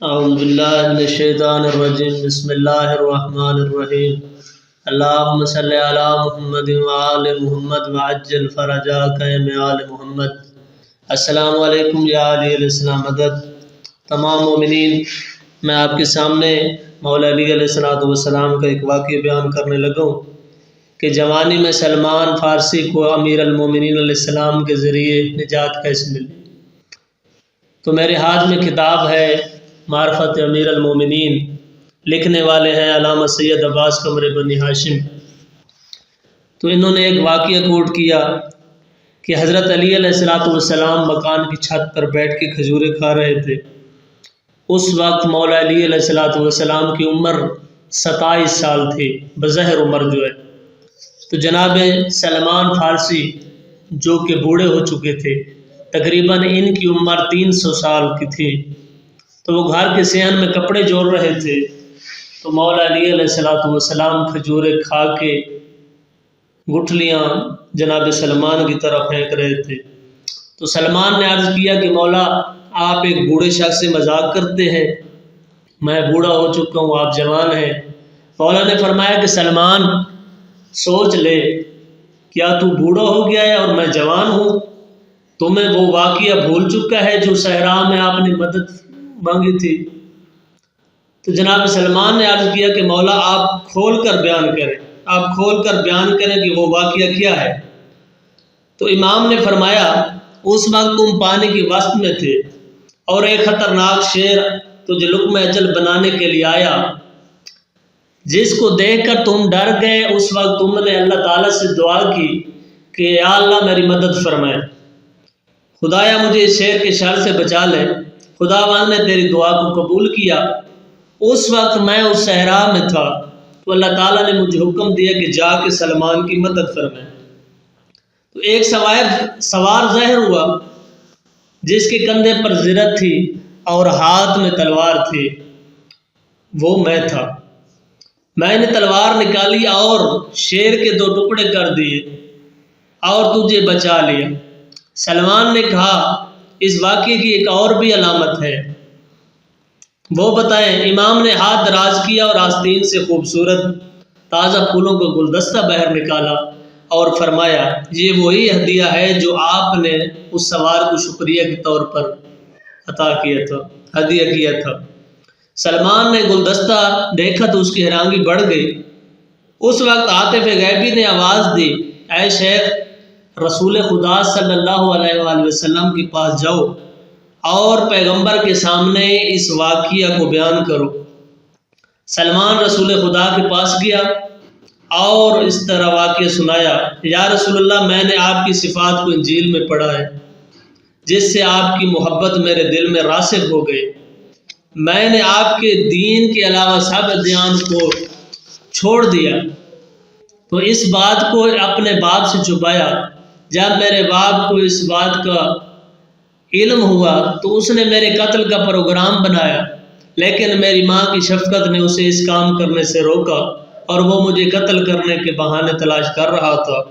اعوذ باللہ من الشیطان الرجیم بسم اللہ الرحمن الرحیم اللہم صلی علی محمد وآل محمد وعجل فرجاک آل محمد۔ السلام علیکم یا علی الاسلام مدد۔ تمام مومنین، میں آپ کے سامنے مولا علی علیہ السلام کا ایک واقعہ بیان کرنے لگا ہوں کہ جوانی میں سلمان فارسی کو امیر المومنین علیہ السلام کے ذریعے نجات کیسے ملی۔ تو میرے ہاتھ میں کتاب ہے معرفت امیر المومنین، لکھنے والے ہیں علامہ سید عباس قمر بنی ہاشم۔ تو انہوں نے ایک واقعہ کوٹ کیا کہ حضرت علی علیہ السلام مکان کی چھت پر بیٹھ کے کھجوریں کھا رہے تھے۔ اس وقت مولا علی علیہ السلام کی عمر 27 سال تھی، بظاہر عمر جو ہے۔ تو جناب سلمان فارسی جو کہ بوڑھے ہو چکے تھے، تقریباً ان کی عمر 300 سال کی تھی، تو وہ گھر کے صحن میں کپڑے جوڑ رہے تھے۔ تو مولا علی علیہ السلام کھجوریں کھا کے گٹھلیاں جناب سلمان کی طرف پھینک رہے تھے۔ تو سلمان نے عرض کیا کہ مولا، آپ ایک بوڑھے شخص سے مذاق کرتے ہیں، میں بوڑھا ہو چکا ہوں، آپ جوان ہیں۔ مولا نے فرمایا کہ سلمان، سوچ لے، کیا تو بوڑھا ہو گیا ہے اور میں جوان ہوں؟ تمہیں وہ واقعہ بھول چکا ہے جو صحرا میں آپ نے مدد مانگی تھی؟ تو جناب سلمان نے عرض کیا کہ مولا، آپ کھول کر بیان کریں، آپ کھول کر بیان کریں کہ وہ واقعہ کیا ہے۔ تو امام نے فرمایا، اس وقت تم پانی کی وسط میں تھے اور ایک خطرناک شیر تجھے لقمہ اجل بنانے کے لیے آیا، جس کو دیکھ کر تم ڈر گئے۔ اس وقت تم نے اللہ تعالیٰ سے دعا کی کہ یا اللہ میری مدد فرمائے، خدایا مجھے اس شیر کے شر سے بچا لے۔ خداوند نے تیری دعا کو قبول کیا۔ اس وقت میں اس صحرا میں تھا، تو اللہ تعالیٰ نے مجھے حکم دیا کہ جا کے سلمان کی مدد فرمائے۔ تو ایک سوار ظاہر ہوا جس کے کندھے پر زرت تھی اور ہاتھ میں تلوار تھی، وہ میں تھا۔ میں نے تلوار نکالی اور شیر کے 2 ٹکڑے کر دیے اور تجھے بچا لیا۔ سلمان نے کہا، اس واقعے کی ایک اور بھی علامت ہے، وہ بتائیں۔ امام نے ہاتھ دراز کیا اور آستین سے خوبصورت تازہ پھولوں کا گلدستہ باہر نکالا اور فرمایا، یہ وہی ہدیہ ہے جو آپ نے اس سوار کو شکریہ کے طور پر عطا کیا تھا، ہدیہ کیا تھا۔ سلمان نے گلدستہ دیکھا تو اس کی حیرانگی بڑھ گئی۔ اس وقت عاطف غیبی نے آواز دی، اے شیخ، رسول خدا صلی اللہ علیہ وآلہ وسلم کے پاس جاؤ اور پیغمبر کے سامنے اس واقعہ کو بیان کرو۔ سلمان رسول خدا کے پاس گیا اور اس طرح واقعہ سنایا، یا رسول اللہ، میں نے آپ کی صفات کو انجیل میں پڑھا ہے، جس سے آپ کی محبت میرے دل میں راسخ ہو گئی۔ میں نے آپ کے دین کے علاوہ سب ادیان کو چھوڑ دیا، تو اس بات کو اپنے باپ سے چھپایا۔ جب میرے باپ کو اس بات کا علم ہوا تو اس نے میرے قتل کا پروگرام بنایا، لیکن میری ماں کی شفقت نے اسے اس کام کرنے سے روکا اور وہ مجھے قتل کرنے کے بہانے تلاش کر رہا تھا،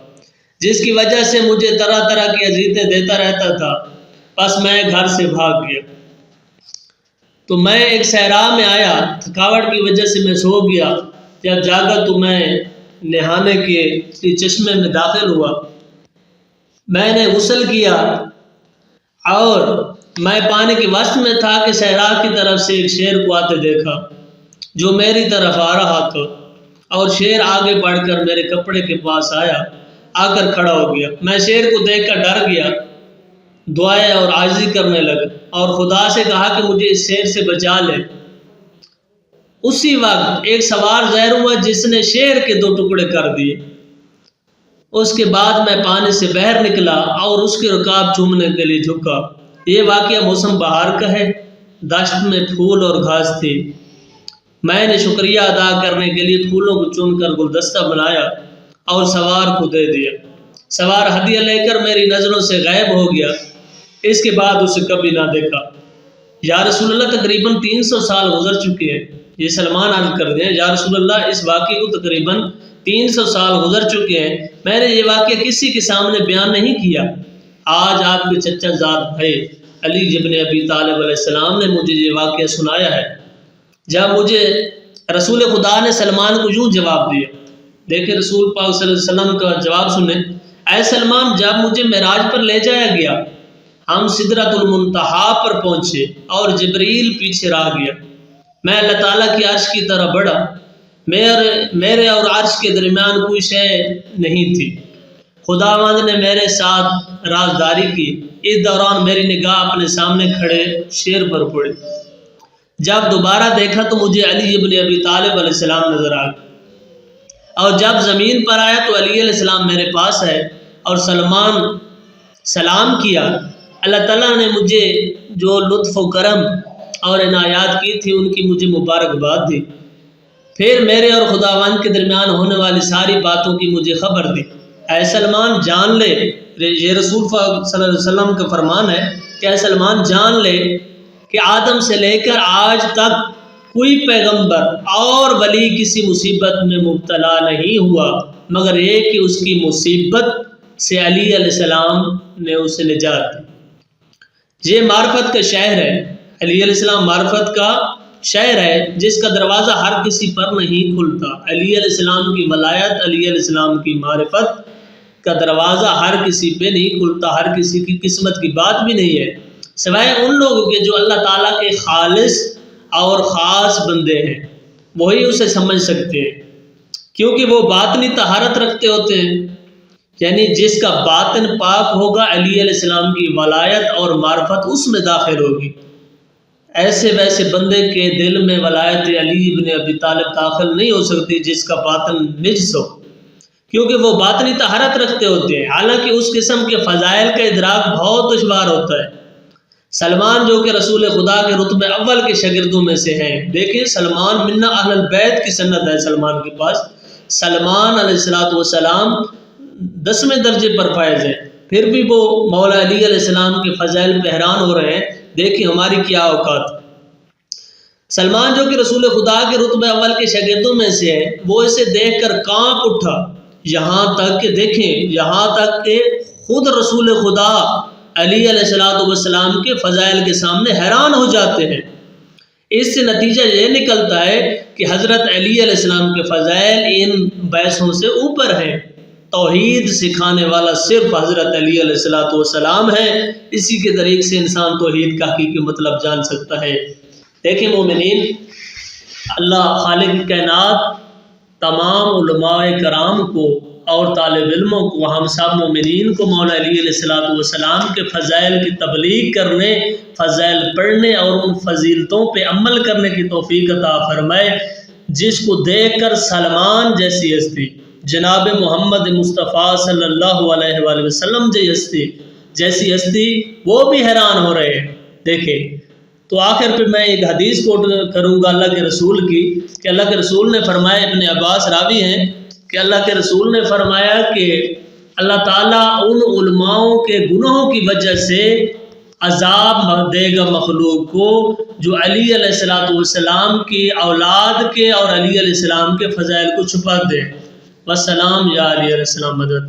جس کی وجہ سے مجھے طرح طرح کی اذیتیں دیتا رہتا تھا۔ بس میں گھر سے بھاگ گیا۔ تو میں ایک صحرا میں آیا، تھکاوٹ کی وجہ سے میں سو گیا۔ جب جاگا تو میں نہانے کے چشمے میں داخل ہوا، میں نے غسل کیا اور میں پانی کے وسط میں تھا کہ صحرا کی طرف سے ایک شیر کو آتے دیکھا جو میری طرف آ رہا تھا، اور شیر آگے بڑھ کر میرے کپڑے کے پاس آیا، آ کر کھڑا ہو گیا۔ میں شیر کو دیکھ کر ڈر گیا، دعائیں اور عاجزی کرنے لگا اور خدا سے کہا کہ مجھے اس شیر سے بچا لے۔ اسی وقت ایک سوار ظاہر ہوا جس نے شیر کے 2 ٹکڑے کر دیے۔ اس کے بعد میں پانی سے باہر نکلا اور اس کے رکاب چومنے کے لیے جھکا۔ یہ واقعہ موسم بہار کا ہے، دشت میں پھول اور گھاس تھی۔ میں نے شکریہ ادا کرنے کے لیے پھولوں کو چن کر گلدستہ بنایا اور سوار کو دے دیا۔ سوار ہدیہ لے کر میری نظروں سے غائب ہو گیا۔ اس کے بعد اسے کبھی نہ دیکھا۔ یا رسول اللہ، تقریباً 300 سال گزر چکے ہیں۔ یہ سلمان عرض کر دیں، یا رسول اللہ، اس واقعے کو تقریباً 300 سال گزر چکے ہیں، میں نے یہ واقعہ کسی کے سامنے بیان نہیں کیا۔ آج آپ کے چچا زاد بھائی علی ابن ابی طالب علیہ السلام نے مجھے یہ واقعہ سنایا ہے، جب مجھے رسول خدا نے سلمان کو یوں جواب دیا۔ دیکھیں رسول پاک صلی اللہ علیہ وسلم کا جواب سنیں، اے سلمان، جب مجھے معراج پر لے جایا گیا، ہم سدرۃ المنتہا پر پہنچے اور جبریل پیچھے رہ گیا۔ میں اللہ تعالیٰ کی عرش کی طرح بڑھا، میرے اور عرش کے درمیان کوئی شے نہیں تھی۔ خداوند نے میرے ساتھ رازداری کی۔ اس دوران میری نگاہ اپنے سامنے کھڑے شیر پر پڑی۔ جب دوبارہ دیکھا تو مجھے علی ابن ابی طالب علیہ السلام نظر آ گئے، اور جب زمین پر آیا تو علی علیہ السلام میرے پاس ہے اور سلمان سلام کیا۔ اللہ تعالیٰ نے مجھے جو لطف و کرم اور عنایات کی تھی ان کی مجھے مبارکباد دی، پھر میرے اور خداوند کے درمیان ہونے والی ساری باتوں کی مجھے خبر دی۔ اے سلمان جان لے، یہ رسول صلی اللہ علیہ وسلم کا فرمان ہے کہ اے سلمان جان لے کہ آدم سے لے کر آج تک کوئی پیغمبر اور ولی کسی مصیبت میں مبتلا نہیں ہوا مگر یہ کہ اس کی مصیبت سے علی علیہ السلام نے اسے نجات دی۔ یہ معرفت کا شہر ہے، علی علیہ السلام معرفت کا شہر ہے جس کا دروازہ ہر کسی پر نہیں کھلتا۔ علی علیہ السلام کی ولایت، علی علیہ السلام کی معرفت کا دروازہ ہر کسی پہ نہیں کھلتا، ہر کسی کی قسمت کی بات بھی نہیں ہے، سوائے ان لوگوں کے جو اللہ تعالیٰ کے خالص اور خاص بندے ہیں، وہی اسے سمجھ سکتے ہیں، کیونکہ وہ باطنی طہارت رکھتے ہوتے ہیں، یعنی جس کا باطن پاک ہوگا علی علیہ السلام کی ولایت اور معرفت اس میں داخل ہوگی۔ ایسے ویسے بندے کے دل میں ولایت علی ابن ابی طالب داخل نہیں ہو سکتی جس کا باطن نجس ہو، کیونکہ وہ باطنی طہارت رکھتے ہوتے ہیں، حالانکہ اس قسم کے فضائل کا ادراک بہت دشوار ہوتا ہے۔ سلمان جو کہ رسول خدا کے رتبے اول کے شاگردوں میں سے ہیں، دیکھیں سلمان منا اہل البیت کی سند ہے سلمان کے پاس، سلمان علیہ السلام 10ویں درجے پر فائز ہیں، پھر بھی وہ مولا علی علیہ السلام کے فضائل پہ حیران ہو رہے ہیں۔ دیکھیں ہماری کیا اوقات۔ سلمان جو کہ رسول خدا کے رتبے اول کے شاگردوں میں سے ہے، وہ اسے دیکھ کر کانپ اٹھا، یہاں تک کہ دیکھیں یہاں تک کہ خود رسول خدا علی علیہ السلام کے فضائل کے سامنے حیران ہو جاتے ہیں۔ اس سے نتیجہ یہ نکلتا ہے کہ حضرت علی علیہ السلام کے فضائل ان بحثوں سے اوپر ہیں۔ توحید سکھانے والا صرف حضرت علی علیہ السلام ہے، اسی کے طریق سے انسان توحید کا حقیقی مطلب جان سکتا ہے۔ دیکھیں مومنین، اللہ خالق کائنات تمام علماء کرام کو اور طالب علموں کو، ہم سب مومنین کو مولا علی علیہ السلام کے فضائل کی تبلیغ کرنے، فضائل پڑھنے اور ان فضیلتوں پہ عمل کرنے کی توفیق عطا فرمائے، جس کو دیکھ کر سلمان جیسی ہستی، جناب محمد مصطفیٰ صلی اللہ علیہ وآلہ وسلم جیسی ہستی وہ بھی حیران ہو رہے ہیں۔ دیکھیں تو آخر پہ میں ایک حدیث کوٹ کروں گا اللہ کے رسول کی، کہ اللہ کے رسول نے فرمایا، ابن عباس راوی ہیں کہ اللہ کے رسول نے فرمایا کہ اللہ تعالیٰ ان علماؤں کے گناہوں کی وجہ سے عذاب دے گا مخلوق کو جو علی علیہ السلام کی اولاد کے اور علی علیہ السلام کے فضائل کو چھپا دیں۔ والسلام یا علی علیہ السلام مدد۔